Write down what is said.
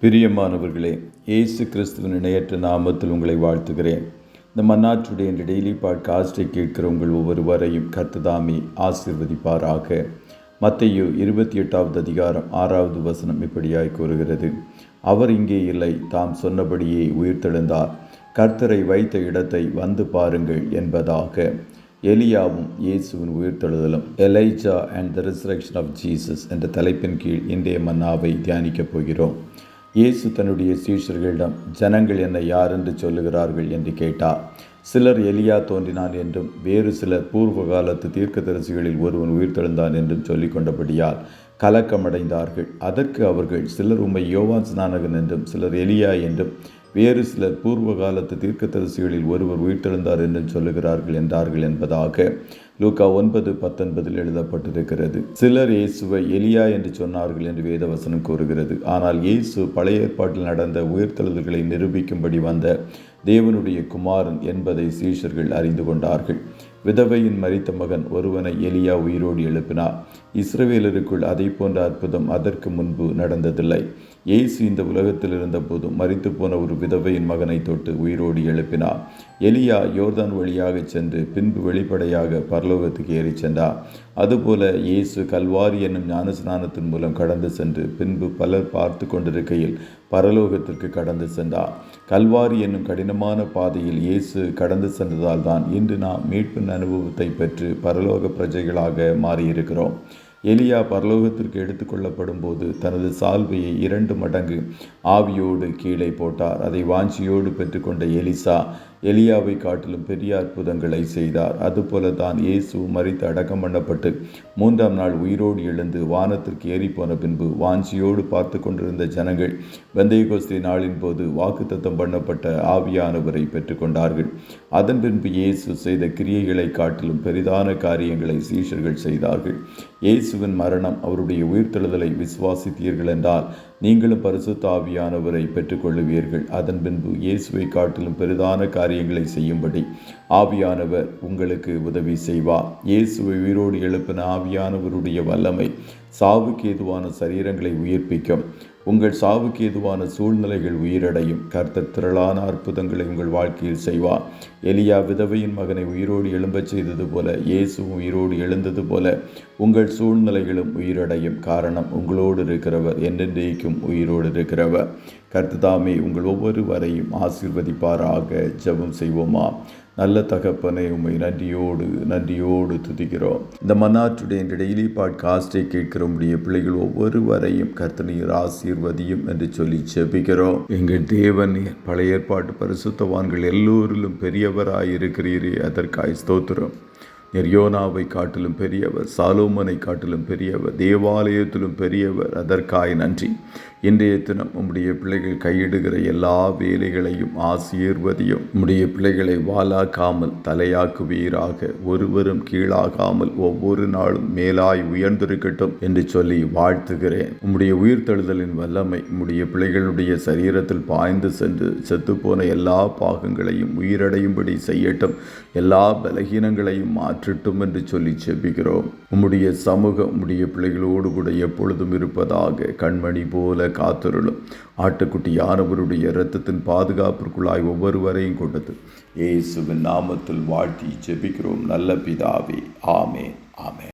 பிரியமானவர்களே, இயேசு கிறிஸ்துவின் இணையற்ற நாமத்தில் உங்களை வாழ்த்துகிறேன். இந்த மன்னாற்றுடைய இந்த டெய்லி பாட்காஸ்டை கேட்கிற உங்கள் ஒவ்வொருவரையும் கர்த்தர் ஆசீர்வதிப்பாராக. மத்தேயு 28வது அதிகாரம் 6வது வசனம் இப்படியாய் கூறுகிறது. அவர் இங்கே இல்லை, தாம் சொன்னபடியே உயிர்த்தெழுந்தார். கர்த்தரை வைத்த இடத்தை வந்து பாருங்கள் என்பதாக. எலியாவும் இயேசுவின் உயிர்த்தெழுதலும், Elijah and the resurrection of Jesus என்ற தலைப்பின் கீழ் இன்றைய மன்னாவை தியானிக்கப் போகிறோம். இயேசு தன்னுடைய சீஷர்களிடம், ஜனங்கள் என்னை யார் என்று சொல்லுகிறார்கள் என்று கேட்டார். சிலர் எலியா தோன்றினான் என்றும், வேறு சிலர் பூர்வ காலத்து தீர்க்கதரிசிகளில் ஒருவன் உயிர்த்தெழுந்தான் என்றும் சொல்லிக் கொண்டபடியால் கலக்கமடைந்தார்கள். அதற்கு அவர்கள், சிலர் உம்மை யோவான் ஸ்நானகன் என்றும், சிலர் எலியா என்றும், வேறு சிலர் பூர்வ காலத்து தீர்க்கதரிசிகளில் ஒருவர் உயிர்த்தெழுந்தார் என்றும் சொல்லுகிறார்கள் என்றார்கள் என்பதாக லூக்கா 9:19 எழுதப்பட்டிருக்கிறது. சிலர் இயேசுவை எலியா என்று சொன்னார்கள் என்று வேதவசனம் கூறுகிறது. ஆனால் இயேசு பழைய ஏற்பாட்டில் நடந்த உயிர்த்தெழுதல்களை நிரூபிக்கும்படி வந்த தேவனுடைய குமாரன் என்பதை சீஷர்கள் அறிந்து கொண்டார்கள். விதவையின் மரித்த மகன் ஒருவனை எலியா உயிரோடு எழுப்பினார். இஸ்ரவேலருக்குள் அதை போன்ற அற்புதம் அதற்கு முன்பு நடந்ததில்லை. இயேசு இந்த உலகத்தில் இருந்தபோது மரித்து போன ஒரு விதவையின் மகனை தொட்டு உயிரோடு எழுப்பினார். எலியா யோர்தான் வழியாக சென்று பின்பு வெளிப்படையாக பரலோகத்துக்கு ஏறி சென்றார். அதுபோல இயேசு கல்வாரி என்னும் ஞானஸ்நானத்தின் மூலம் கடந்து சென்று பின்பு பலர் பார்த்து கொண்டிருக்கையில் பரலோகத்திற்கு கடந்து சென்றார். கல்வாரி என்னும் கடினமான பாதையில் இயேசு கடந்து சென்றதால் தான் இன்று நாம் மீட்பின் அனுபவத்தை பெற்று பரலோக பிரஜைகளாக மாறியிருக்கிறோம். எலியா பரலோகத்திற்கு எடுத்துக்கொள்ளப்படும் போது தனது சால்வையை 2 மடங்கு ஆவியோடு கீழே போட்டார். அதை வாஞ்சியோடு பெற்றுக்கொண்ட எலிசா எலியாவை காட்டிலும் பெரிய அற்புதங்களை செய்தார். அதுபோல தான் இயேசு மரித்து அடக்கம் பண்ணப்பட்டு 3ஆம் நாள் உயிரோடு எழுந்து வானத்திற்கு ஏறிப்போன பின்பு வாஞ்சியோடு பார்த்து கொண்டிருந்த ஜனங்கள் பெந்தேகோஸ்தே நாளின் போது வாக்குத்தத்தம் பண்ணப்பட்ட ஆவியானவரை பெற்றுக்கொண்டார்கள். அதன் பின்பு இயேசு செய்த கிரியைகளை காட்டிலும் பெரிதான காரியங்களை சீஷர்கள் செய்தார்கள். இயேசுவின் மரணம், அவருடைய உயிர்த்தெழுதலை விசுவாசித்தீர்கள் என்றால் நீங்களும் பரிசுத்த ஆவியானவரை பெற்றுக்கொள்ளுவீர்கள். அதன் பின்பு இயேசுவை காட்டிலும் பெரிதான காரியங்களை செய்யும்படி ஆவியானவர் உங்களுக்கு உதவி செய்வார். இயேசுவை உயிரோடு எழுப்பின ஆவியானவருடைய வல்லமை சாவுக்கு ஏதுவான சரீரங்களை உயிர்ப்பிக்கும். உங்கள் சாவுக்கு ஏதுவான சூழ்நிலைகள் உயிரடையும். கர்த்தர் திரளான அற்புதங்களை உங்கள் வாழ்க்கையில் செய்வார். எலியா விதவையின் மகனை உயிரோடு எழும்பச் செய்தது போல இயேசுவும் உயிரோடு எழுந்தது போல உங்கள் சூழ்நிலைகளும் உயிரடையும். காரணம், உங்களோடு இருக்கிறவர் என்றென்றைக்கும் உயிரோடு இருக்கிறவர். கர்த்தர் உங்கள் ஒவ்வொருவரையும் ஆசீர்வதிப்பாராக. ஜெபம் செய்வோமா? நல்ல தகப்பனை, உம்மை நன்றியோடு துதிக்கிறோம். இந்த மன்னாற்றுடைய இந்த டெய்லி பாட்காஸ்டை கேட்கிற உடைய பிள்ளைகள் ஒவ்வொருவரையும் கர்த்தர் ஆசீர்வதியும் என்று சொல்லி ஜெபிக்கிறோம். எங்கள் தேவன், பழைய ஏற்பாட்டு பரிசுத்தவான்கள் எல்லோரிலும் பெரியவராயிருக்கிறீரே, அதற்காய் ஸ்தோத்திரம். யோனாவை காட்டிலும் பெரியவர், சாலோமனை காட்டிலும் பெரியவர், தேவாலயத்திலும் பெரியவர், அதற்காய் நன்றி. இன்றைய தினம் உம்முடைய பிள்ளைகள் கையிடுகிற எல்லா வேலைகளையும் ஆசீர்வதியும். உம்முடைய பிள்ளைகளை வாலாக்காமல் தலையாக்குவீராக. ஒருவரும் கீழாகாமல் ஒவ்வொரு நாளும் மேலாய் உயர்ந்திருக்கட்டும் என்று சொல்லி வாழ்த்துகிறேன். உம்முடைய உயிர்த்தெழுதலின் வல்லமை உம்முடைய பிள்ளைகளுடைய சரீரத்தில் பாய்ந்து சென்று செத்துப்போன எல்லா பாகங்களையும் உயிரடையும்படி செய்யட்டும். எல்லா பலகீனங்களையும் மாற்றட்டும் என்று சொல்லி செபிக்கிறோம். உம்முடைய சமூகம் உம்முடைய பிள்ளைகளோடு கூட எப்பொழுதும் இருப்பதாக. கண்மணி போல காத்திருளும். ஆட்டுக்குட்டியானவருடைய இரத்தத்தின் பாதுகாப்பிற்குள்ளாய் ஒவ்வொருவரையும் கொடுத்து இயேசுவின் நாமத்தில் வாழ்த்தி ஜெபிக்கிறோம் நல்ல பிதாவே. ஆமென், ஆமென்.